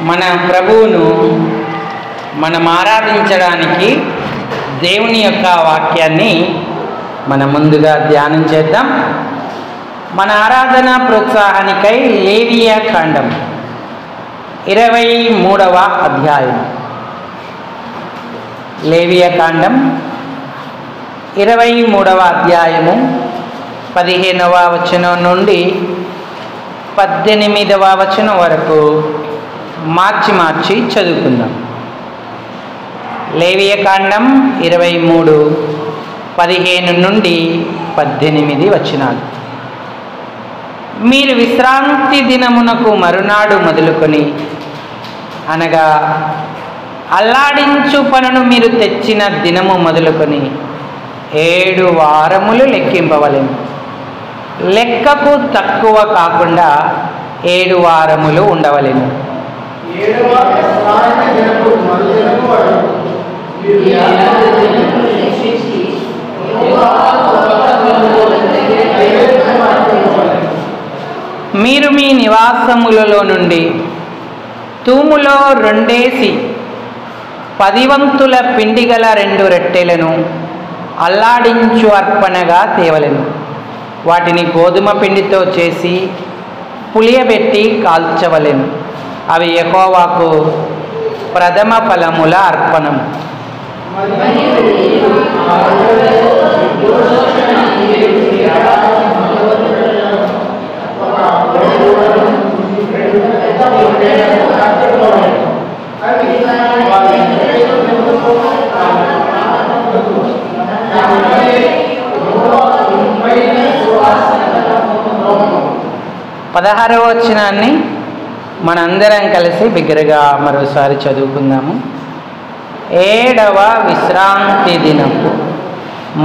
మన ప్రభువును మనం ఆరాధించడానికి దేవుని యొక్క వాక్యాన్ని మనం ముందుగా ధ్యానం చేద్దాం. మన ఆరాధన ప్రోత్సాహానికై లేవియా కాండం 23వ అధ్యాయం. లేవియా కాండం 23వ అధ్యాయము 15వ వచనం నుండి 18వ వచనం వరకు మార్చి చదువుకుందాం. లేవియా కాండం 23 15 నుండి 18 వచనాలు. మీరు విశ్రాంతి దినమునకు మరునాడు మొదలుకొని, అనగా అల్లాడించు పనును మీరు తెచ్చిన దినము మొదలుకొని 7 వారములు లెక్కింపవలెను. లెక్కకు తక్కువ కాకుండా 7 వారములు ఉండవలెను. మీరు మీ నివాసములలో నుండి తూములో 2 10 వంతుల పిండి గల 2 రొట్టెలను అల్లాడించు అర్పణగా తేవలెను. వాటిని గోధుమ పిండితో చేసి పులియబెట్టి కాల్చవలెను. అవి యెహోవాకు ప్రథమ ఫలముల అర్పణం. పదహారవ వచనాన్ని మనందరం కలిసి బిగ్గరగా మరోసారి చదువుకుందాము. 7వ విశ్రాంతి దినపు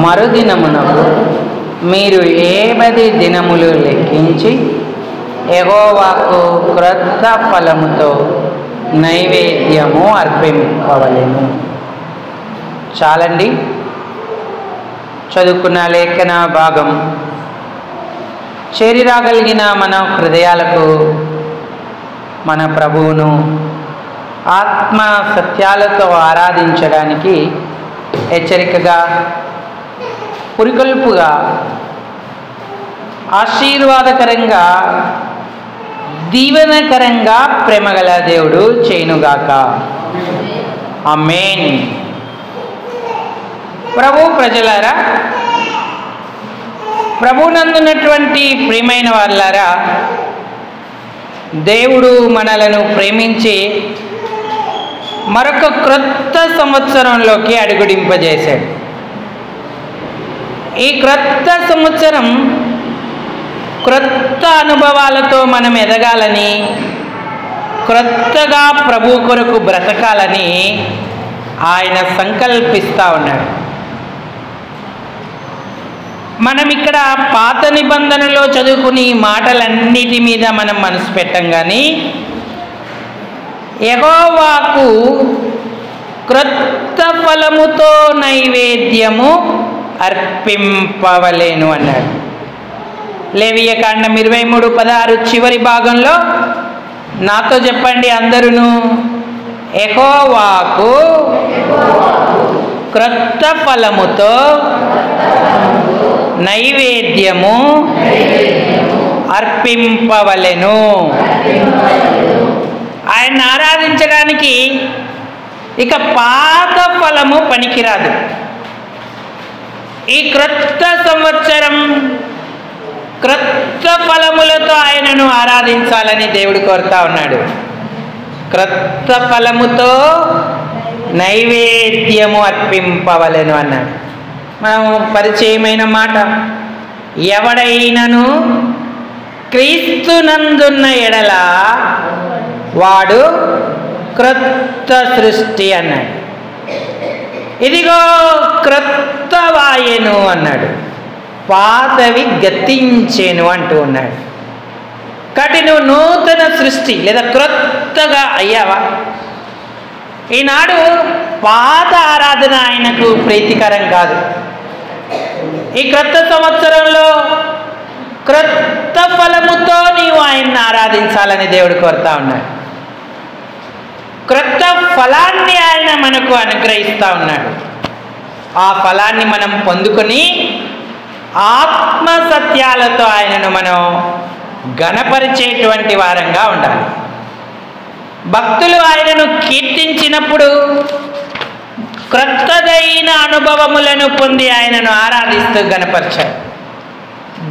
మరుదినమునకు మీరు 7 దినములు లెక్కించి యెహోవాకు క్రొత్త ఫలముతో నైవేద్యము అర్పింపవలెను. చాలండి. చదువుకున్న లేఖన భాగం చేరిరాగలిగిన మన హృదయాలకు మన ప్రభువును ఆత్మ సత్యాలతో ఆరాధించడానికి హెచ్చరికగా, పురికొల్పుగా, ఆశీర్వాదకరంగా, దీవెనకరంగా ప్రేమగల దేవుడు చేయునుగాక. ఆమేన్. ప్రభు ప్రజలారా, ప్రభునందున్నటువంటి ప్రియమైన వాళ్ళారా, దేవుడు మనలను ప్రేమించి మరొక క్రొత్త సంవత్సరంలోకి అడుగుడింపజేశాడు. ఈ క్రొత్త సంవత్సరం క్రొత్త అనుభవాలతో మనం ఎదగాలని, క్రొత్తగా ప్రభు కొరకు బ్రతకాలని ఆయన సంకల్పిస్తూ ఉన్నాడు. మనం ఇక్కడ పాత నిబంధనలో చదువుకుని మాటలన్నిటి మీద మనం మనసు పెట్టం. కానీ యెహోవాకు క్రొత్త ఫలముతో నైవేద్యము అర్పింపవలెను అన్నాడు. లేవియా కాండం 23:16 చివరి భాగంలో నాతో చెప్పండి అందరూను. యెహోవాకు క్రొత్త ఫలముతో నైవేద్యము అర్పింపవలెను. ఆయన ఆరాధించడానికి ఇక పాత ఫలము పనికిరాదు. ఈ క్రొత్త సంవత్సరం క్రొత్త ఫలములతో ఆయనను ఆరాధించాలని దేవుడు కోరుతా ఉన్నాడు. క్రొత్త ఫలముతో నైవేద్యము అర్పింపవలెను అన్నాడు. మనం పరిచయమైన మాట, ఎవడైనను క్రీస్తునందున్న ఎడల వాడు క్రొత్త సృష్టి అన్నాడు. ఇదిగో క్రొత్త వాయెను అన్నాడు, పాతవి గతించెను అంటూ ఉన్నాడు. కాబట్టి నువ్వు నూతన సృష్టి లేదా క్రొత్తగా అయ్యావా? ఈనాడు పాత ఆరాధన ఆయనకు ప్రీతికరం కాదు. ఈ క్రొత్త సంవత్సరంలో క్రొత్త ఫలముతో నీవు ఆయన్ని ఆరాధించాలని దేవుడు కోరుతా ఉన్నాడు. క్రొత్త ఫలాన్ని ఆయన మనకు అనుగ్రహిస్తూ ఉన్నాడు. ఆ ఫలాన్ని మనం పొందుకొని ఆత్మ సత్యాలతో ఆయనను మనం ఘనపరిచేటువంటి వారంగా ఉండాలి. భక్తులు ఆయనను కీర్తించినప్పుడు క్రొత్తదైన అనుభవములను పొంది ఆయనను ఆరాధిస్తూ ఘనపరిచాడు.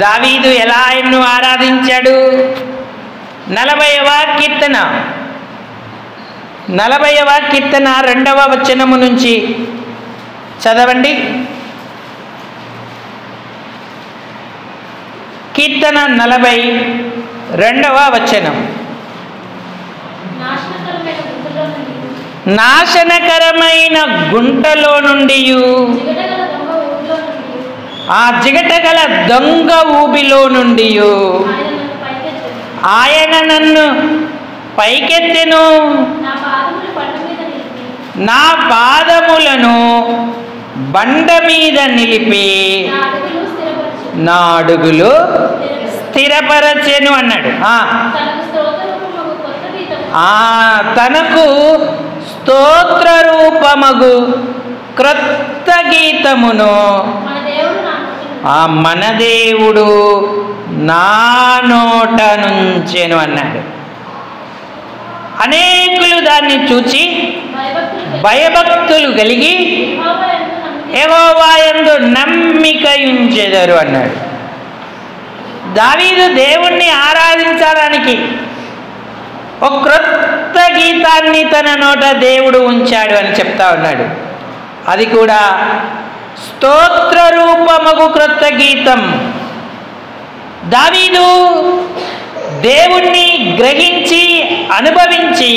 దావీదు ఎలా ఆయన్ను ఆరాధించాడు? 40వ కీర్తన 2వ వచనము నుంచి చదవండి. కీర్తన 42వ వచనం. నాశనకరమైన గుంటలో నుండి ఆ జిగటగల దొంగ ఊబిలో నుండి ఆయన నన్ను పైకెత్తెను. నా పాదములను బండ మీద నిలిపి నా అడుగులు స్థిరపరచెను అన్నాడు. తనకు స్తోత్ర రూపమగు క్రొత్త గీతమును మన దేవుడు నా నోట నుంచెను అన్నాడు. అనేకులు దాన్ని చూచి భయభక్తులు కలిగి యెహోవా యందు నమ్మిక ఉంచెదరు అన్నాడు. దావీదు దేవుణ్ణి ఆరాధించడానికి ఒక క్రొత్త గీతాన్ని తన నోట దేవుడు ఉంచాడు అని చెప్తా ఉన్నాడు. అది కూడా స్తోత్ర రూపమగు క్రొత్త గీతం. దావీదు దేవుణ్ణి గ్రహించి అనుభవించి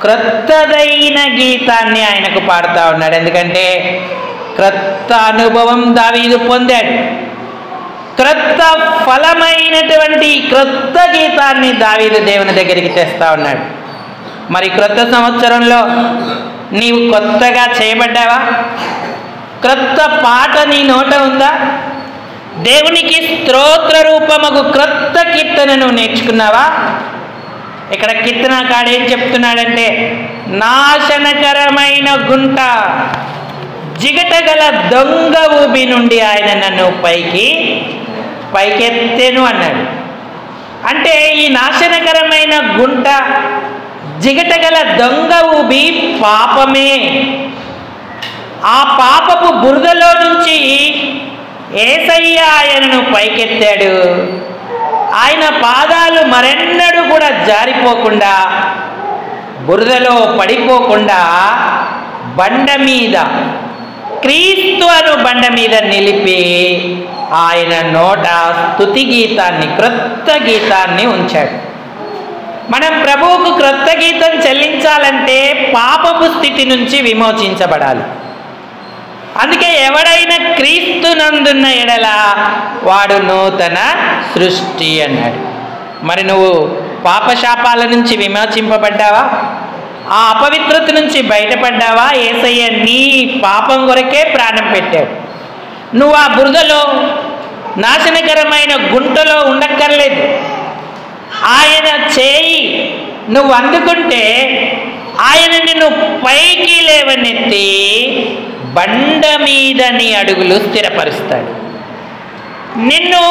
క్రొత్తదైన గీతాన్ని ఆయనకు పాడుతూ ఉన్నాడు. ఎందుకంటే క్రొత్త అనుభవం దావీదు పొందాడు. క్రొత్త ఫలమైనటువంటి క్రొత్త గీతాన్ని దావీదు దేవుని దగ్గరికి తెస్తా ఉన్నాడు. మరి క్రొత్త సంవత్సరంలో నీవు కొత్తగా చేయబడ్డావా? క్రొత్త పాట నీ నోట ఉందా? దేవునికి స్తోత్ర రూపమగు క్రొత్త కీర్తనను నేర్చుకున్నావా? ఇక్కడ కీర్తనకాడు ఏం చెప్తున్నాడంటే, నాశనకరమైన గుంట జిగటగల దొంగ ఊబి నుండి ఆయన నన్ను పైకెత్తెను అన్నాడు. అంటే ఈ నాశనకరమైన గుంట జిగటగల దొంగ ఊబి పాపమే. ఆ పాపపు బురదలో నుంచి యేసయ్య ఆయనను పైకెత్తాడు. ఆయన పాదాలు మరెన్నడూ కూడా జారిపోకుండా, బురదలో పడిపోకుండా బండ మీద, క్రీస్తు అను బండ మీద నిలిపి ఆయన నోట స్తుతి గీతాన్ని, క్రొత్త గీతాన్ని ఉంచాడు. మనం ప్రభువుకు క్రొత్త గీతం చెల్లించాలంటే పాపపు స్థితి నుంచి విమోచించబడాలి. అందుకే ఎవడైనా క్రీస్తునందున్న ఎడల వాడు నూతన సృష్టి అన్నాడు. మరి నువ్వు పాపశాపాల నుంచి విమోచింపబడ్డావా? ఆ అపవిత్రత నుంచి బయటపడ్డావా? యేసయ్య నీ పాపం కొరకే ప్రాణం పెట్టాడు. నువ్వు ఆ బురదలో, నాశనకరమైన గుంటలో ఉండక్కర్లేదు. ఆయన చేయి నువ్వు అందుకుంటే ఆయన నిన్ను పైకి లేవనెత్తి బండ మీద నీ అడుగులు స్థిరపరుస్తాడు. నిన్ను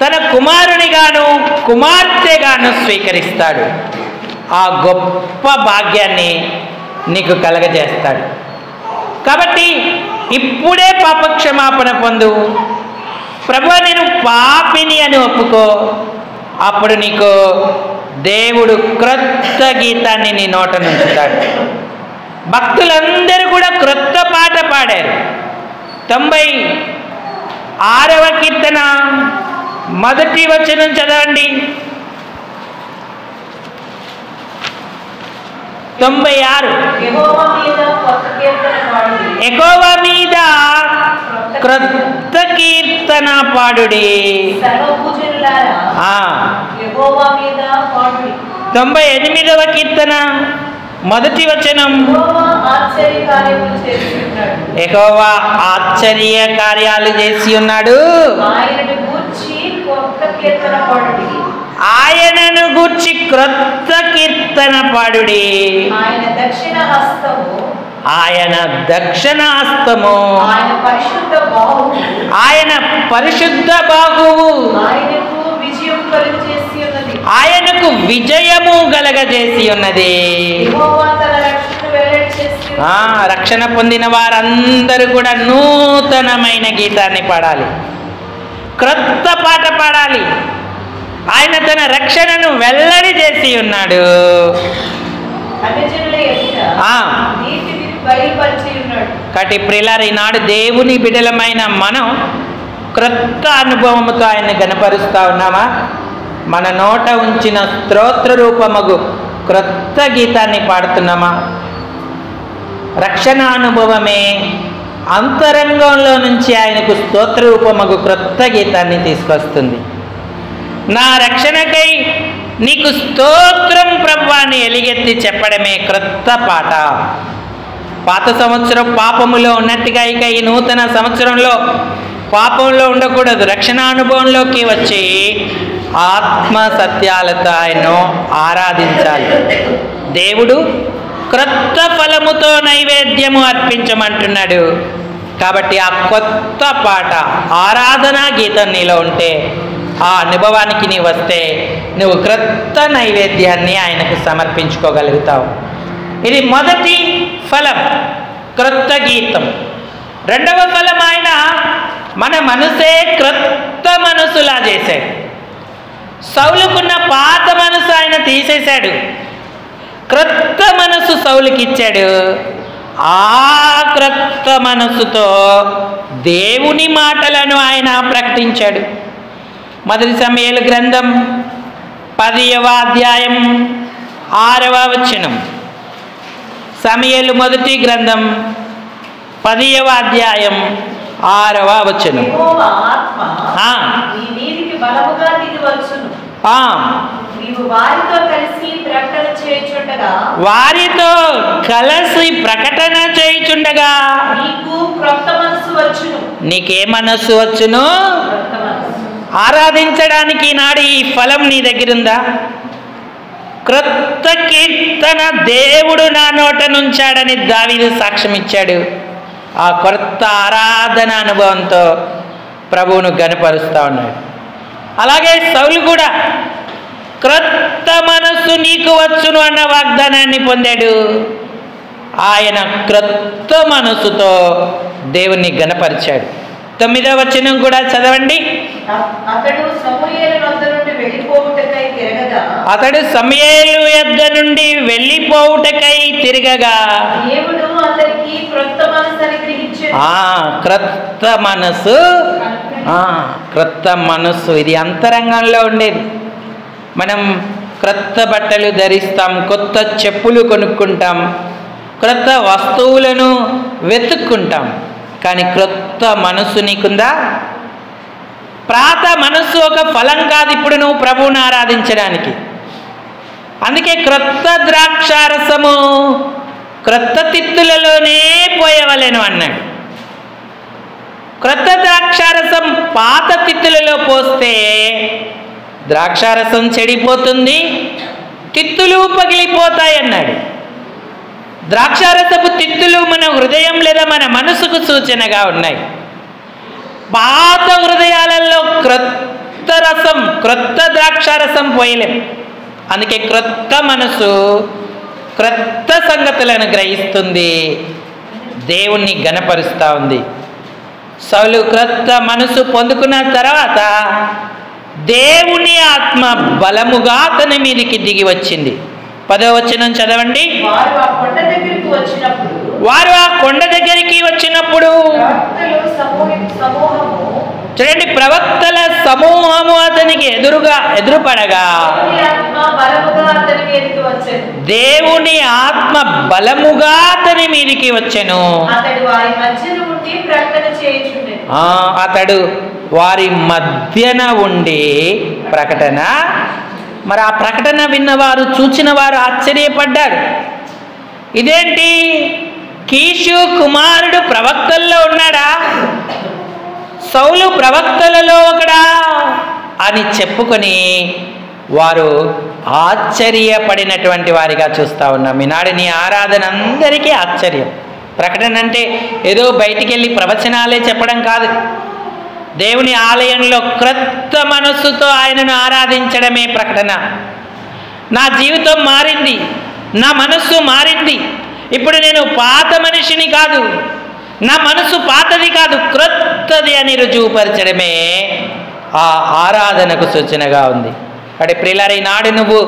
తన కుమారునిగాను కుమార్తెగాను స్వీకరిస్తాడు. ఆ గొప్ప భాగ్యాన్ని నీకు కలగజేస్తాడు. కాబట్టి ఇప్పుడే పాపక్షమాపణ పొందు. ప్రభువా నేను పాపిని అని ఒప్పుకో. అప్పుడు నీకు దేవుడు క్రొత్త గీతాన్ని నీ నోట నుంచుతాడు. భక్తులందరూ కూడా క్రొత్త పాట పాడారు. 96వ కీర్తన మొదటి వచనం చదవండి. 96. యెహోవా మీద క్రొత్త కీర్తన పాడుడి. 98వ కీర్తన మొదటి వచనం. యెహోవా ఆశ్చర్య కార్యాలు చేసి ఉన్నాడు. ఆయనను గూర్చి క్రొత్త కీర్తన కీర్తన పాడుడి. ఆయన దక్షిణ హస్తము, ఆయన దక్షిణ హస్తము, ఆయన పరిశుద్ధ బాహువు, ఆయన పరిశుద్ధ బాహువు ఆయనకు విజయం కలుగజేసి ఉన్నది. ఆయనకు విజయము కలగజేసి ఉన్నది. యెహోవా తన రక్షణను వెల్లడి చేసి రక్షణ పొందిన వారందరూ కూడా నూతనమైన గీతాన్ని పాడాలి, క్రొత్త పాట పాడాలి. ఆయన తన రక్షణను వెల్లడి చేసి ఉన్నాడు. అన్యజనుల ఎదుట నీతిని బయలుపరిచి ఉన్నాడు. కాబట్టి ప్రియులారా, ఈనాడు దేవుని బిడ్డలమైన మనం క్రొత్త అనుభవముతో ఆయన్ని గణపరుస్తా ఉన్నామా? మన నోట ఉంచిన స్తోత్ర రూపమగు క్రొత్త గీతాన్ని పాడుతున్నామా? రక్షణ అనుభవమే అంతరంగంలో నుంచి ఆయనకు స్తోత్ర రూపమగు క్రొత్త గీతాన్ని తీసుకొస్తుంది. నా రక్షణకై నీకు స్తోత్రం ప్రభువాన్ని ఎలుగెత్తి చెప్పడమే క్రొత్త పాట. పాత సంవత్సరం పాపములో ఉన్నట్టుగా ఇక ఈ నూతన సంవత్సరంలో పాపంలో ఉండకూడదు. రక్షణ అనుభవంలోకి వచ్చి ఆత్మ సత్యాలతో ఆయన్ను ఆరాధించాలి. దేవుడు క్రొత్త ఫలముతో నైవేద్యము అర్పించమంటున్నాడు. కాబట్టి ఆ కొత్త పాట ఆరాధనా గీతం నీలో ఉంటే, ఆ అనుభవానికి నీవు వస్తే నువ్వు క్రొత్త నైవేద్యాన్ని ఆయనకు సమర్పించుకోగలుగుతావు. ఇది మొదటి ఫలం, క్రొత్త గీతం. రెండవ ఫలం, ఆయన మన మనసే క్రొత్త మనసులా చేశాడు. సౌలుకున్న పాత మనసు ఆయన తీసేశాడు, క్రొత్త మనసు సౌలుకి ఇచ్చాడు. ఆ క్రొత్త మనసుతో దేవుని మాటలను ఆయన ప్రకటించాడు. మొదటి సమూయేలు గ్రంథం 10వ అధ్యాయం 6వ వచనం. సమూయేలు మొదటి గ్రంథం 10వ అధ్యాయం 6వ వచనం. యెహోవా ఆత్మ నీ మీదికి బలముగా దిగి వచ్చును. నీవు వారితో కలిసి ప్రకటన చేయుచుండగా, వారితో కలిసి ప్రకటన చేయుచుండగా నీకు క్రొత్త మనసు వచ్చును. నీకే మనస్సు వచ్చును? క్రొత్త మనసు. ఆరాధించడానికి నాడు ఈ ఫలం నీ దగ్గరుందా? క్రొత్త కీర్తన దేవుడు నా నోట నుంచాడని దావీదు సాక్ష్యం ఇచ్చాడు. ఆ క్రొత్త ఆరాధన అనుభవంతో ప్రభువును గణపరుస్తూ ఉన్నాడు. అలాగే సౌలు కూడా క్రొత్త మనస్సు నీకు వచ్చును అన్న వాగ్దానాన్ని పొందాడు. ఆయన క్రొత్త మనసుతో దేవుణ్ణి గణపరిచాడు. 9వ వచనం కూడా చదవండి. అతడు సమూయేలు యొద్ద నుండి వెళ్ళిపోవుటకై తిరగగా, అతడు సమూయేలు యొద్ద నుండి వెళ్ళిపోవుటకై తిరగగా దేవుడు అతనికి క్రొత్త మనసు అనుగ్రహించాడు. క్రొత్త మనసు, క్రొత్త మనసు ఇది అంతరంగంలో ఉండేది. మనం క్రొత్త బట్టలు ధరిస్తాం, కొత్త చెప్పులు కొనుక్కుంటాం, క్రొత్త వస్తువులను వెతుక్కుంటాం. కానీ క్రొత్త మనసు నీకుందా? పాత మనస్సు ఒక ఫలం కాదు ఇప్పుడు నువ్వు ప్రభువుని ఆరాధించడానికి. అందుకే క్రొత్త ద్రాక్షారసము క్రొత్త తిత్తులలోనే పోయవలెను అన్నాడు. క్రొత్త ద్రాక్షారసం పాత తిత్తులలో పోస్తే ద్రాక్షారసం చెడిపోతుంది, తిత్తులు పగిలిపోతాయి అన్నాడు. ద్రాక్షారసపు తిత్తులు మన హృదయం లేదా మన మనసుకు సూచనగా ఉన్నాయి. పాత హృదయాలలో క్రొత్త రసం, క్రొత్త ద్రాక్షారసం పోయలేం. అందుకే క్రొత్త మనసు క్రొత్త సంగతులను గ్రహిస్తుంది, దేవుణ్ణి గణపరుస్తూ ఉంది. సౌలు క్రొత్త మనసు పొందుకున్న తర్వాత దేవుని ఆత్మ బలముగా అతని మీదికి దిగి వచ్చింది. 10వ వచనం చదవండి. వారు ఆ కొండ దగ్గరికి వచ్చినప్పుడు, చూడండి, ప్రవక్తల సమూహము అతనికి ఎదురుపడగా దేవుని ఆత్మ బలముగా అతని మీదికి వచ్చెను. అతడు వారి మధ్యన ఉండి ప్రకటన. మరి ఆ ప్రకటన విన్నవారు, చూచిన వారు ఆశ్చర్యపడ్డారు. ఇదేంటి, కీషు కుమారుడు ప్రవక్తల్లో ఉన్నాడా? సౌలు ప్రవక్తలలో ఒకడా అని చెప్పుకొని వారు ఆశ్చర్యపడినటువంటి వారిగా చూస్తూ ఉన్నాం. ఈనాడు నీ ఆరాధన అందరికీ ఆశ్చర్యం. ప్రకటన అంటే ఏదో బయటికి వెళ్ళి ప్రవచనాలే చెప్పడం కాదు. దేవుని ఆలయంలో క్రొత్త మనస్సుతో ఆయనను ఆరాధించడమే ప్రకటన. నా జీవితం మారింది, నా మనస్సు మారింది, ఇప్పుడు నేను పాత మనిషిని కాదు, నా మనసు పాతది కాదు, క్రొత్తది అని రుజువుపరచడమే ఆ ఆరాధనకు సూచనగా ఉంది. అంటే ప్రియులారా, ఈనాడు నువ్వు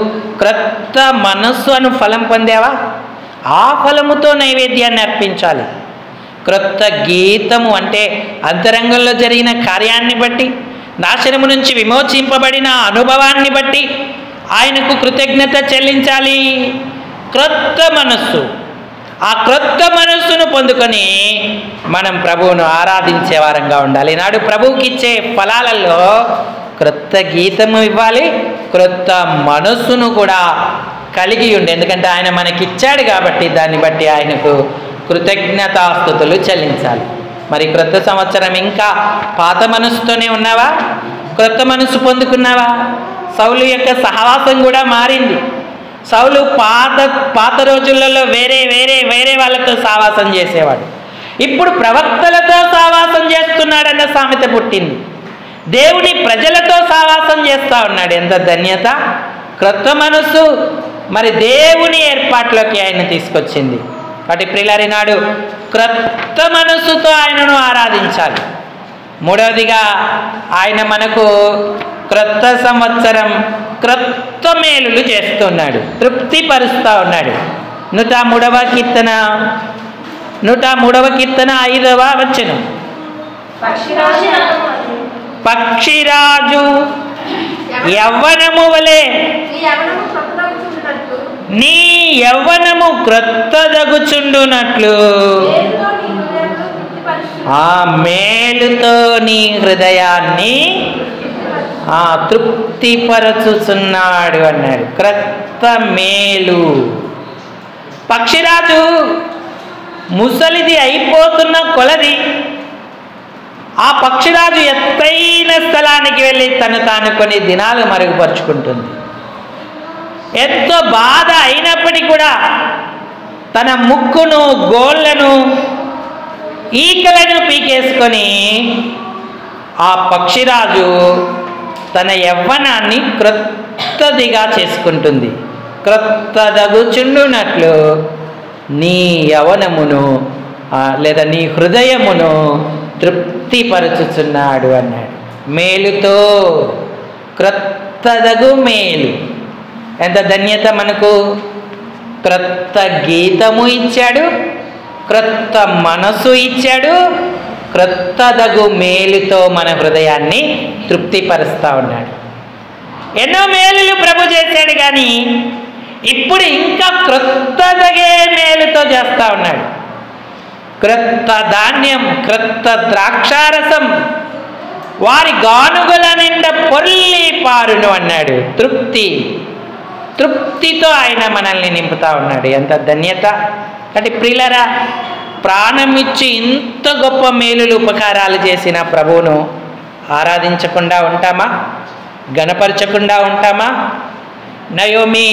క్రొత్త మనస్సు అను ఫలం పొందావా? ఆ ఫలముతో నైవేద్యాన్ని అర్పించాలి. క్రొత్త గీతము అంటే అంతరంగంలో జరిగిన కార్యాన్ని బట్టి, నాశనము నుంచి విమోచింపబడిన అనుభవాన్ని బట్టి ఆయనకు కృతజ్ఞత చెల్లించాలి. క్రొత్త మనస్సు, ఆ క్రొత్త మనస్సును పొందుకొని మనం ప్రభువును ఆరాధించే వారంగా ఉండాలి. ఈనాడు ప్రభువుకి ఇచ్చే ఫలాలలో క్రొత్త గీతము ఇవ్వాలి, క్రొత్త మనస్సును కూడా కలిగి ఉండి, ఎందుకంటే ఆయన మనకిచ్చాడు కాబట్టి దాన్ని బట్టి ఆయనకు కృతజ్ఞతాస్తుతులు చెల్లించాలి. మరి క్రొత్త సంవత్సరం ఇంకా పాత మనస్సుతోనే ఉన్నావా? క్రొత్త మనస్సు పొందుకున్నావా? సౌలు యొక్క సహవాసం కూడా మారింది. సౌలు పాత రోజులలో వేరే వాళ్ళతో సహవాసం చేసేవాడు. ఇప్పుడు ప్రవక్తలతో సహవాసం చేస్తున్నాడన్న సామెత పుట్టింది. దేవుని ప్రజలతో సహవాసం చేస్తూ ఉన్నాడు. ఎంత ధన్యత! క్రొత్త మనస్సు మరి దేవుని ఏర్పాట్లోకి ఆయన తీసుకొచ్చింది. కాబట్టి ప్రియులారా, నాడు క్రొత్త మనస్సుతో ఆయనను ఆరాధించాలి. మూడవదిగా ఆయన మనకు క్రొత్త సంవత్సరం క్రొత్త మేలులు చేస్తున్నాడు, తృప్తిపరుస్తూ ఉన్నాడు. 103వ కీర్తన 5వ వచనం. పక్షిరాజు యవ్వనము వలె నీ యవ్వనము క్రొత్తదగుచుండునట్లు ఆ మేలుతో నీ హృదయాన్ని తృప్తిపరచుచున్నాడు అన్నాడు. క్రొత్త మేలు. పక్షిరాజు ముసలిది అయిపోతున్న కొలది ఆ పక్షిరాజు ఎత్తైన స్థలానికి వెళ్ళి తాను కొన్ని దినాలు మరుగుపరుచుకుంటుంది. ఎంతో బాధ అయినప్పటికీ కూడా తన ముక్కును, గోళ్లను, ఈకలను పీకేసుకొని ఆ పక్షిరాజు తన యవ్వనాన్ని క్రొత్తదిగా చేసుకుంటుంది. క్రొత్తదగుచుండునట్లు నీ యవ్వనమును లేదా నీ హృదయమును తృప్తిపరచుచున్నాడు అన్నాడు. మేలుతో, క్రొత్తదగు మేలు. ఎంత ధన్యత మనకు! క్రొత్త గీతము ఇచ్చాడు, క్రొత్త మనసు ఇచ్చాడు, క్రొత్తదగు మేలుతో మన హృదయాన్ని తృప్తిపరుస్తూ ఉన్నాడు. ఎన్నో మేలులు ప్రభు చేశాడు, కానీ ఇప్పుడు ఇంకా క్రొత్తదగే మేలుతో చేస్తూ ఉన్నాడు. క్రొత్త ధాన్యం, క్రొత్త ద్రాక్షారసం వారి గానుగల నిండా పొర్లి పారును అన్నాడు. తృప్తితో ఆయన మనల్ని నింపుతా ఉన్నాడు. ఎంత ధన్యత! అంటే ప్రియులారా, ప్రాణం ఇచ్చి ఇంత గొప్ప మేలులు, ఉపకారాలు చేసిన ప్రభువును ఆరాధించకుండా ఉంటామా? గణపరచకుండా ఉంటామా? నయోమి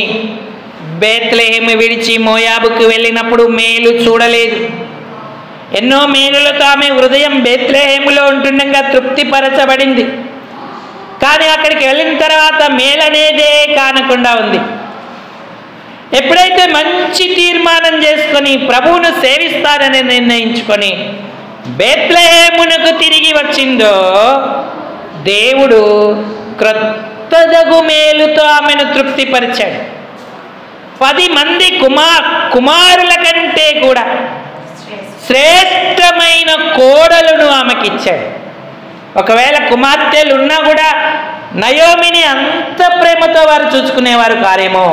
బేత్లెహేము విడిచి మోయాబుకు వెళ్ళినప్పుడు మేలు చూడలేదు. ఎన్నో మేలులతో ఆమె హృదయం బేత్లెహేములో ఉంటుండగా తృప్తిపరచబడింది. కానీ అక్కడికి వెళ్ళిన తర్వాత మేలనేదే కానకుండా ఉంది. ఎప్పుడైతే మంచి తీర్మానం చేసుకొని ప్రభువును సేవిస్తారని నిర్ణయించుకొని బేత్లెహేమునకు తిరిగి వచ్చిందో, దేవుడు క్రొత్తదగు మేలుతో ఆమెను తృప్తిపరిచాడు. 10 మంది కుమారుల కంటే కూడా శ్రేష్టమైన కోడలను ఆమెకిచ్చాడు. ఒకవేళ కుమార్తెలు ఉన్నా కూడా నయోమిని అంత ప్రేమతో వారు చూసుకునేవారు కారేమో.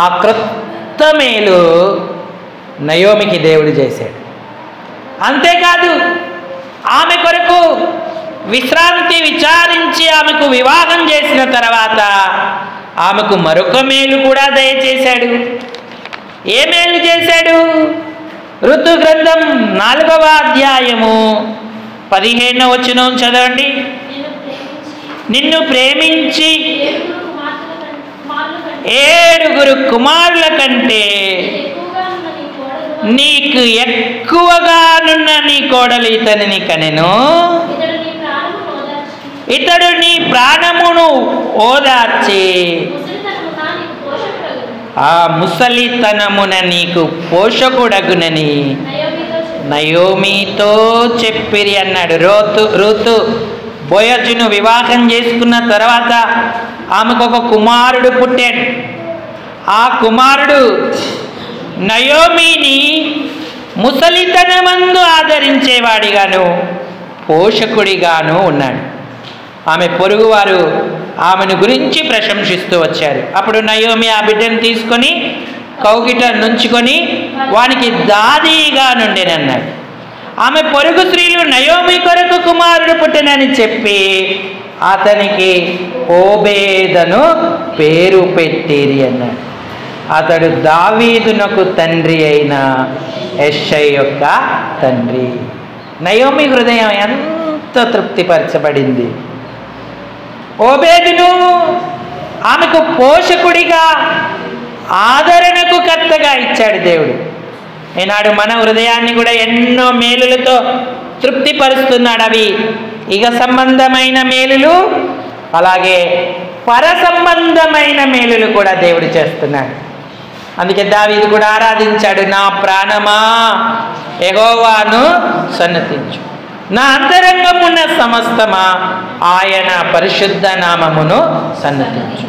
ఆ క్రొత్త మేలు నయోమికి దేవుడు చేశాడు. అంతేకాదు, ఆమె కొరకు విశ్రాంతి విచారించి ఆమెకు వివాహం చేసిన తర్వాత ఆమెకు మరొక మేలు కూడా దయచేశాడు. ఏ మేలు చేశాడు? ఋతు గ్రంథం 4వ అధ్యాయము 15వ వచనం చదవండి. నిన్ను ప్రేమించి 7 కుమారుల కంటే నీకు ఎక్కువగానున్న నీ కోడలు ఇతనిని కనెను. ఇతడు నీ ప్రాణమును ఓదార్చి ఆ ముసలితనమున నీకు పోషకుడగునని నయోమితో చెప్పిరి అన్నాడు. రూతు బోయజును వివాహం చేసుకున్న తర్వాత ఆమెకు ఒక కుమారుడు పుట్టాడు. ఆ కుమారుడు నయోమిని ముసలితనమందు ఆదరించేవాడిగాను పోషకుడిగాను ఉన్నాడు. ఆమె పొరుగువారు ఆమెను గురించి ప్రశంసిస్తూ వచ్చారు. అప్పుడు నయోమి ఆ బిడ్డను తీసుకొని కౌగిట నుంచుకొని వానికి దాదిగా నుండెనన్నాడు. ఆమె పొరుగు స్త్రీలు నయోమి కొరకు కుమారుడు పుట్టనని చెప్పి అతనికి ఓబేదను పేరు పెట్టిరి అన్నాడు. అతడు దావీదునకు తండ్రి అయిన యెషై యొక్క తండ్రి. నయోమి హృదయం ఎంత తృప్తిపరచబడింది. ఓబేదును ఆమెకు పోషకుడిగా ఆదరణకు కర్తగా ఇచ్చాడు దేవుడు. ఈనాడు మన హృదయాన్ని కూడా ఎన్నో మేలులతో తృప్తిపరుస్తున్నాడు. అవి ఇహ సంబంధమైన మేలులు, అలాగే పర సంబంధమైన మేలులు కూడా దేవుడు చేస్తున్నాడు. అందుకే దావీదు కూడా ఆరాధించాడు. నా ప్రాణమా యెహోవాను సన్నతించు, నా అంతరంగమున్న సమస్తమా ఆయన పరిశుద్ధ నామమును సన్నతించు.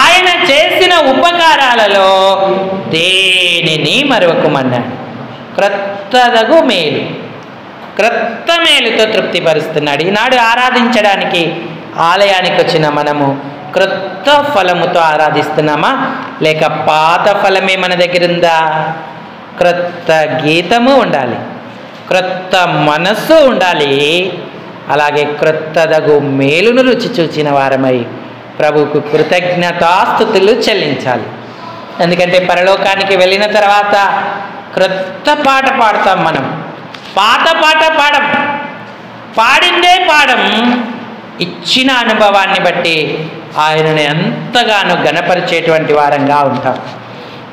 ఆయన చేసిన ఉపకారాలలో దేనిని మరొకమన్నాడు. క్రొత్తదగు మేలు, క్రొత్త మేలుతో తృప్తిపరుస్తున్నాడు. ఈనాడు ఆరాధించడానికి ఆలయానికి వచ్చిన మనము క్రొత్త ఫలముతో ఆరాధిస్తున్నామా, లేక పాత ఫలమే మన దగ్గర ఉందా? క్రొత్త గీతము ఉండాలి, క్రొత్త మనస్సు ఉండాలి, అలాగే క్రొత్తదగు మేలును రుచి చూచిన వారమై ప్రభువుకు కృతజ్ఞతాస్తుతులు చెల్లించాలి. ఎందుకంటే పరలోకానికి వెళ్ళిన తర్వాత క్రొత్త పాట పాడతాం మనం. పాత పాట పాడం, పాడిందే పాడం. ఇచ్చిన అనుభవాన్ని బట్టి ఆయనను ఎంతగానో గణపరిచేటువంటి వారంగా ఉంటాం.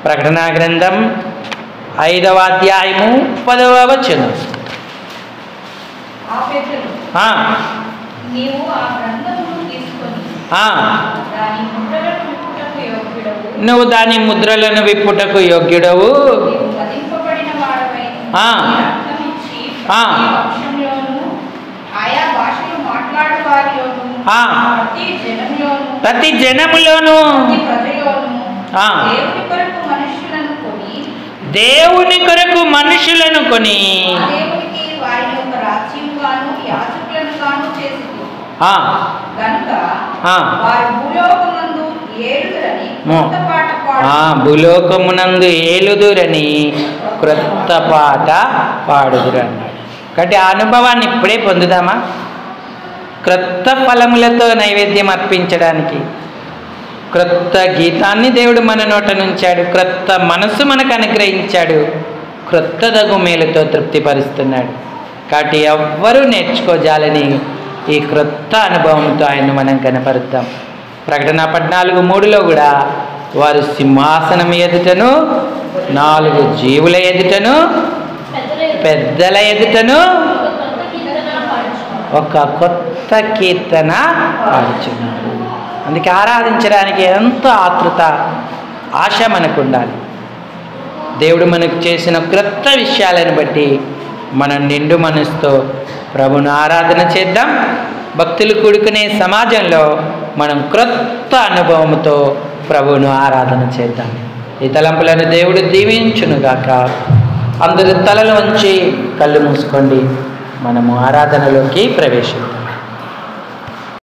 ప్రకటనా గ్రంథం 5వ అధ్యాయము 10వ వచనం. నీవు ఆ గ్రంథమును తీసుకొని దాని ముద్రలను విప్పుటకు యోగ్యుడవు. నువ్వు దాని ముద్రలను విప్పుటకు యోగ్యుడవు. నీవు వధింపబడిన వాడవై రక్తమిచ్చి ప్రతి వంశంలోను ఆయా భాషలు మాట్లాడు వారిలోను ప్రతి జనములోను దేవుని కొరకు మనుషులను కొని దేవుని కొరకు మనుషులను కొని దేవునికి వారిని ఒక రాజ్యముగాను యాజకులను గాను చేసింది. గనుక వారు భూలోకమందు ఏలుదురని క్రొత్త పాట పాడు. భూలోకమునందు ఏలుదురని క్రొత్త పాట పాడుదురు అన్నాడు. కాబట్టి ఆ అనుభవాన్ని ఇప్పుడే పొందుదామా? క్రొత్త ఫలములతో నైవేద్యం అర్పించడానికి క్రొత్త గీతాన్ని దేవుడు మన నోట నుంచాడు. క్రొత్త మనసు మనకు అనుగ్రహించాడు. క్రొత్తదగు మేలుతో తృప్తిపరుస్తున్నాడు. కాబట్టి ఎవ్వరూ నేర్చుకోజాలని ఈ క్రొత్త అనుభవంతో ఆయన్ను మనం కనపరుద్దాం. ప్రకటన 14:3లో కూడా వారు సింహాసనం ఎదుటను 4 జీవుల ఎదుటను పెద్దల ఎదుటను ఒక కొత్త కీర్తన పాడుచున్నారు. అందుకే ఆరాధించడానికి ఎంతో ఆతృత, ఆశ మనకు ఉండాలి. దేవుడు మనకు చేసిన క్రొత్త విషయాలను బట్టి మనం నిండు మనసుతో ప్రభువును ఆరాధన చేద్దాం. భక్తులు కూడుకునే సమాజంలో మనం క్రొత్త అనుభవంతో ప్రభువును ఆరాధన చేద్దాం. ఈ తలంపులను దేవుడు దీవించునుగాక. అందరూ తలలు వంచి కళ్ళు మూసుకోండి. మనము ఆరాధనలోకి ప్రవేశిద్దాం.